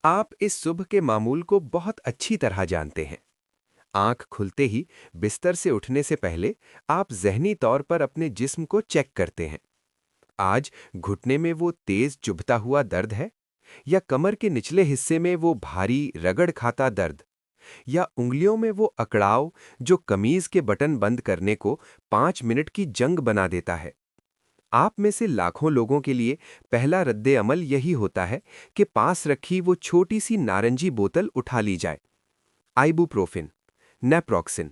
आप इस सुबह के मामूल को बहुत अच्छी तरह जानते हैं। आंख खुलते ही बिस्तर से उठने से पहले आप ज़हनी तौर पर अपने जिस्म को चेक करते हैं। आज घुटने में वो तेज चुभता हुआ दर्द है, या कमर के निचले हिस्से में वो भारी रगड़ खाता दर्द, या उंगलियों में वो अकड़ाव जो कमीज के बटन बंद करने को 5 मिनट की जंग बना देता है। आप में से लाखों लोगों के लिए पहला रद्दे अमल यही होता है कि पास रखी वो छोटी सी नारंगी बोतल उठा ली जाए। आइबुप्रोफिन, नेप्रोक्सिन,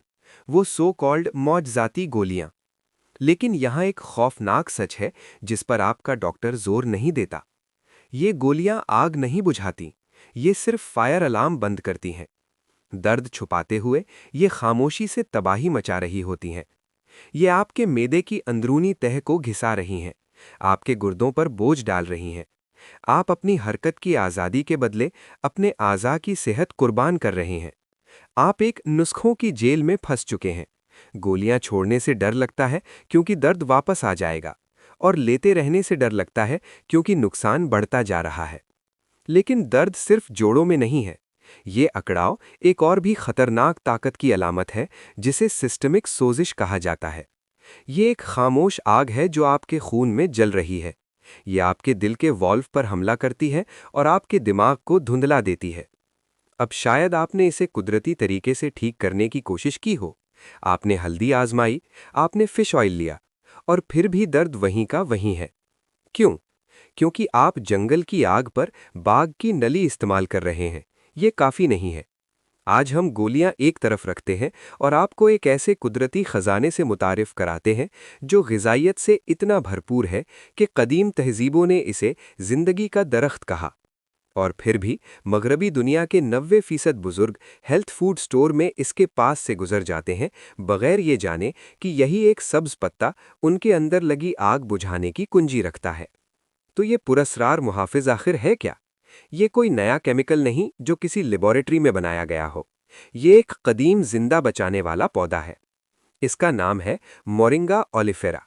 वो सो कॉल्ड मौजजाती गोलियां। लेकिन यहाँ एक खौफनाक सच है जिस पर आपका डॉक्टर जोर नहीं देता। ये गोलियां आग नहीं बुझाती, ये सिर्फ फायर अलार्म बंद करती हैं। दर्द छुपाते हुए ये खामोशी से तबाही मचा रही होती हैं। ये आपके मेदे की अंदरूनी तह को घिसा रही हैं, आपके गुर्दों पर बोझ डाल रही हैं। आप अपनी हरकत की आज़ादी के बदले अपने आज़ा की सेहत कुर्बान कर रहे हैं। आप एक नुस्खों की जेल में फंस चुके हैं। गोलियां छोड़ने से डर लगता है क्योंकि दर्द वापस आ जाएगा, और लेते रहने से डर लगता है क्योंकि नुकसान बढ़ता जा रहा है। लेकिन दर्द सिर्फ जोड़ों में नहीं है। ये अकड़ाव एक और भी खतरनाक ताकत की अलामत है, जिसे सिस्टमिक सोजिश कहा जाता है। ये एक खामोश आग है जो आपके खून में जल रही है। ये आपके दिल के वॉल्व पर हमला करती है और आपके दिमाग को धुंधला देती है। अब शायद आपने इसे कुदरती तरीके से ठीक करने की कोशिश की हो। आपने हल्दी आजमाई, आपने फिश ऑयल लिया, और फिर भी दर्द वहीं का वहीं है। क्यों? क्योंकि आप जंगल की आग पर बाग की नली इस्तेमाल कर रहे हैं। ये काफी नहीं है। आज हम गोलियां एक तरफ रखते हैं और आपको एक ऐसे कुदरती खजाने से मुतारिफ कराते हैं जो ग़िज़ाइयत से इतना भरपूर है कि कदीम तहज़ीबों ने इसे ज़िंदगी का दरख्त कहा। और फिर भी मगरबी दुनिया के 90% बुजुर्ग हेल्थ फूड स्टोर में इसके पास से गुजर जाते हैं, बगैर ये जाने कि यही एक सब्ज पत्ता उनके अंदर लगी आग बुझाने की कुंजी रखता है। तो ये पुरस्रार मुहाफिज आखिर है क्या? ये कोई नया केमिकल नहीं जो किसी लेबोरेटरी में बनाया गया हो। ये एक कदीम जिंदा बचाने वाला पौधा है। इसका नाम है मोरिंगा ओलिफेरा।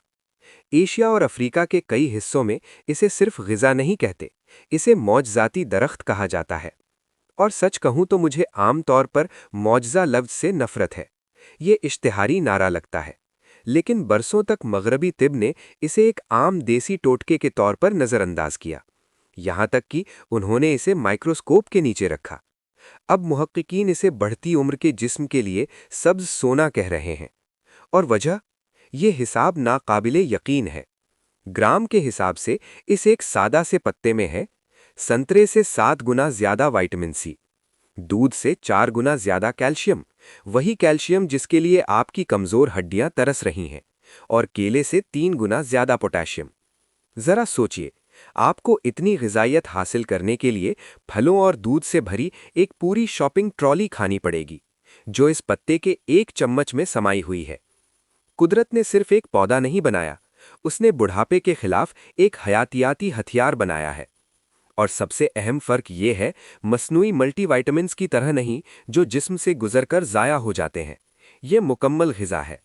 एशिया और अफ्रीका के कई हिस्सों में इसे सिर्फ ग़िज़ा नहीं कहते, इसे मौजज़ाती दरख्त कहा जाता है। और सच कहूं तो मुझे आम तौर पर मौजज़ा लफ्ज़ से नफ़रत है। ये इश्तिहारी नारा लगता है, लेकिन बरसों तक मगरबी तिब ने इसे एक आम देसी टोटके के तौर पर नज़रअंदाज किया। यहाँ तक कि उन्होंने इसे माइक्रोस्कोप के नीचे रखा। अब मुहक्किकीन इसे बढ़ती उम्र के जिस्म के लिए सब्ज सोना कह रहे हैं। और वजह? ये हिसाब नाकाबिले यकीन है। ग्राम के हिसाब से इस एक सादा से पत्ते में है संतरे से 7 गुना ज्यादा विटामिन सी, दूध से 4 गुना ज्यादा कैल्शियम, वही कैल्शियम जिसके लिए आपकी कमजोर हड्डियां तरस रही हैं, और केले से 3 गुना ज्यादा पोटेशियम। जरा सोचिए, आपको इतनी ग़िज़ाइयत हासिल करने के लिए फलों और दूध से भरी एक पूरी शॉपिंग ट्रॉली खानी पड़ेगी, जो इस पत्ते के एक चम्मच में समाई हुई है। कुदरत ने सिर्फ एक पौधा नहीं बनाया, उसने बुढ़ापे के खिलाफ एक हयातियाती हथियार बनाया है। और सबसे अहम फर्क ये है, मस्नूई मल्टीविटामिन्स की तरह नहीं जो जिस्म से गुजरकर ज़ाया हो जाते हैं। ये मुकम्मल ग़िज़ा है।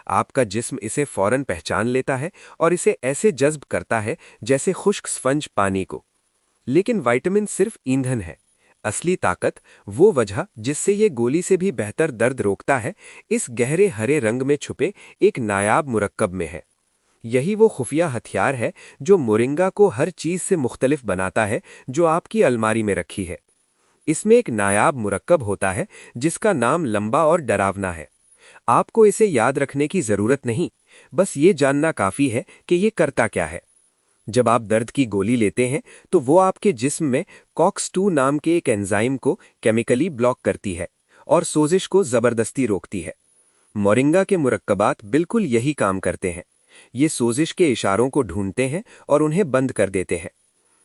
आपका जिस्म इसे फौरन पहचान लेता है और इसे ऐसे जज्ब करता है जैसे खुश्क स्पंज पानी को। लेकिन विटामिन सिर्फ ईंधन है। असली ताकत, वो वजह जिससे ये गोली से भी बेहतर दर्द रोकता है, इस गहरे हरे रंग में छुपे एक नायाब मुरक्कब में है। यही वो खुफिया हथियार है जो मोरिंगा को हर चीज से मुख्तलिफ बनाता है जो आपकी अलमारी में रखी है। इसमें एक नायाब मुरक्कब होता है जिसका नाम लंबा और डरावना है। आपको इसे याद रखने की जरूरत नहीं, बस ये जानना काफी है कि ये करता क्या है। जब आप दर्द की गोली लेते हैं तो वो आपके जिस्म में कॉक्स 2 नाम के एक एंजाइम को केमिकली ब्लॉक करती है और सोजिश को जबरदस्ती रोकती है। मोरिंगा के मुरक्कबात बिल्कुल यही काम करते हैं। ये सोजिश के इशारों को ढूंढते हैं और उन्हें बंद कर देते हैं।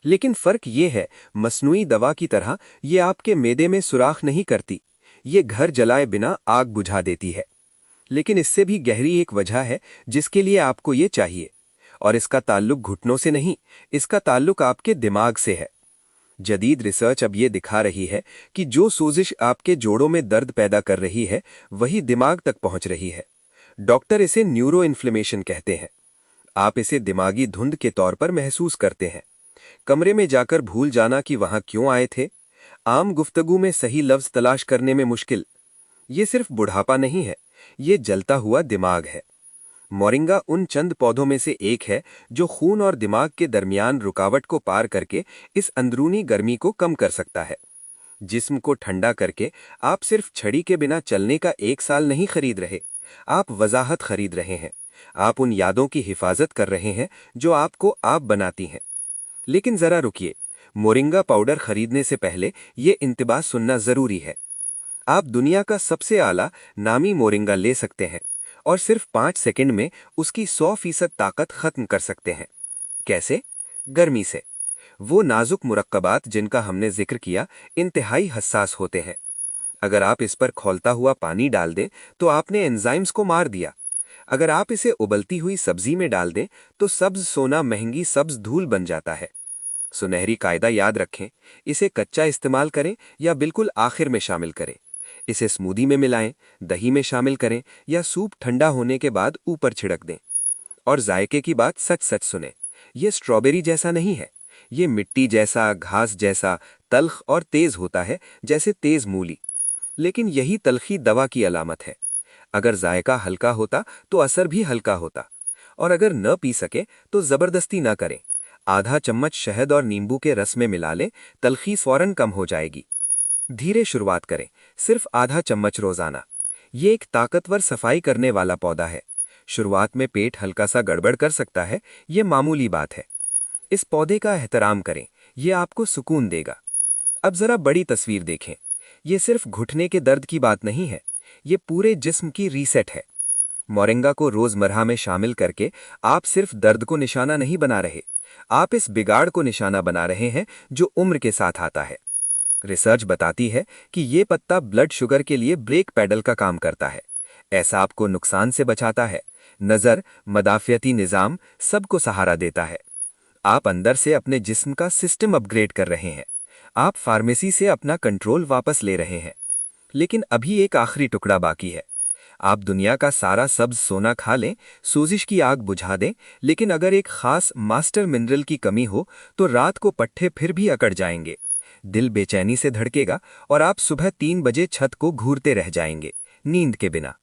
लेकिन फर्क ये है, मस्नूई दवा की तरह ये आपके मेदे में सुराख नहीं करती, ये घर जलाए बिना आग बुझा देती है। लेकिन इससे भी गहरी एक वजह है जिसके लिए आपको ये चाहिए, और इसका ताल्लुक घुटनों से नहीं, इसका ताल्लुक आपके दिमाग से है। जदीद रिसर्च अब ये दिखा रही है कि जो सोजिश आपके जोड़ों में दर्द पैदा कर रही है, वही दिमाग तक पहुंच रही है। डॉक्टर इसे न्यूरो इन्फ्लेमेशन कहते हैं। आप इसे दिमागी धुंध के तौर पर महसूस करते हैं। कमरे में जाकर भूल जाना कि वहां क्यों आए थे। आम गुफ्तगू में सही लफ्ज तलाश करने में मुश्किल। ये सिर्फ बुढ़ापा नहीं है, ये जलता हुआ दिमाग है। मोरिंगा उन चंद पौधों में से एक है जो खून और दिमाग के दरमियान रुकावट को पार करके इस अंदरूनी गर्मी को कम कर सकता है। जिस्म को ठंडा करके आप सिर्फ छड़ी के बिना चलने का 1 साल नहीं खरीद रहे, आप वजाहत खरीद रहे हैं। आप उन यादों की हिफाजत कर रहे हैं जो आपको आप बनाती हैं। लेकिन जरा रुकिए, मोरिंगा पाउडर खरीदने से पहले ये इंतबाह सुनना जरूरी है। आप दुनिया का सबसे आला नामी मोरिंगा ले सकते हैं और सिर्फ 5 सेकंड में उसकी 100% ताकत खत्म कर सकते हैं। कैसे? गर्मी से। वो नाजुक मुरक्कबात जिनका हमने जिक्र किया इंतहाई हसास होते हैं। अगर आप इस पर खौलता हुआ पानी डाल दें तो आपने एंजाइम्स को मार दिया। अगर आप इसे उबलती हुई सब्जी में डाल दें तो सब्ज सोना महंगी सब्ज धूल बन जाता है। सुनहरी कायदा याद रखें, इसे कच्चा इस्तेमाल करें या बिल्कुल आखिर में शामिल करें। इसे स्मूदी में मिलाएं, दही में शामिल करें या सूप ठंडा होने के बाद ऊपर छिड़क दें। और जायके की बात सच सच सुने, ये स्ट्रॉबेरी जैसा नहीं है। ये मिट्टी जैसा, घास जैसा तल्ख और तेज होता है, जैसे तेज मूली। लेकिन यही तल्खी दवा की अलामत है। अगर जायका हल्का होता तो असर भी हल्का होता। और अगर न पी सके तो जबरदस्ती न करें। आधा चम्मच शहद और नींबू के रस में मिला लें, तल्खी फौरन कम हो जाएगी। धीरे शुरुआत करें, सिर्फ आधा चम्मच रोजाना। ये एक ताकतवर सफाई करने वाला पौधा है। शुरुआत में पेट हल्का सा गड़बड़ कर सकता है, ये मामूली बात है। इस पौधे का एहतराम करें, यह आपको सुकून देगा। अब जरा बड़ी तस्वीर देखें। ये सिर्फ घुटने के दर्द की बात नहीं है, ये पूरे जिस्म की रीसेट है। मोरिंगा को रोजमर्रा में शामिल करके आप सिर्फ दर्द को निशाना नहीं बना रहे, आप इस बिगाड़ को निशाना बना रहे हैं जो उम्र के साथ आता है। रिसर्च बताती है कि ये पत्ता ब्लड शुगर के लिए ब्रेक पैडल का काम करता है। ऐसा आपको नुकसान से बचाता है, नजर, मदाफियती निजाम सबको सहारा देता है। आप अंदर से अपने जिस्म का सिस्टम अपग्रेड कर रहे हैं। आप फार्मेसी से अपना कंट्रोल वापस ले रहे हैं। लेकिन अभी एक आखिरी टुकड़ा बाकी है। आप दुनिया का सारा सब्ज सोना खा लें, सोजिश की आग बुझा दें, लेकिन अगर एक खास मास्टर मिनरल की कमी हो तो रात को पट्टे फिर भी अकड़ जाएंगे। दिल बेचैनी से धड़केगा और आप सुबह 3 बजे छत को घूरते रह जाएंगे, नींद के बिना।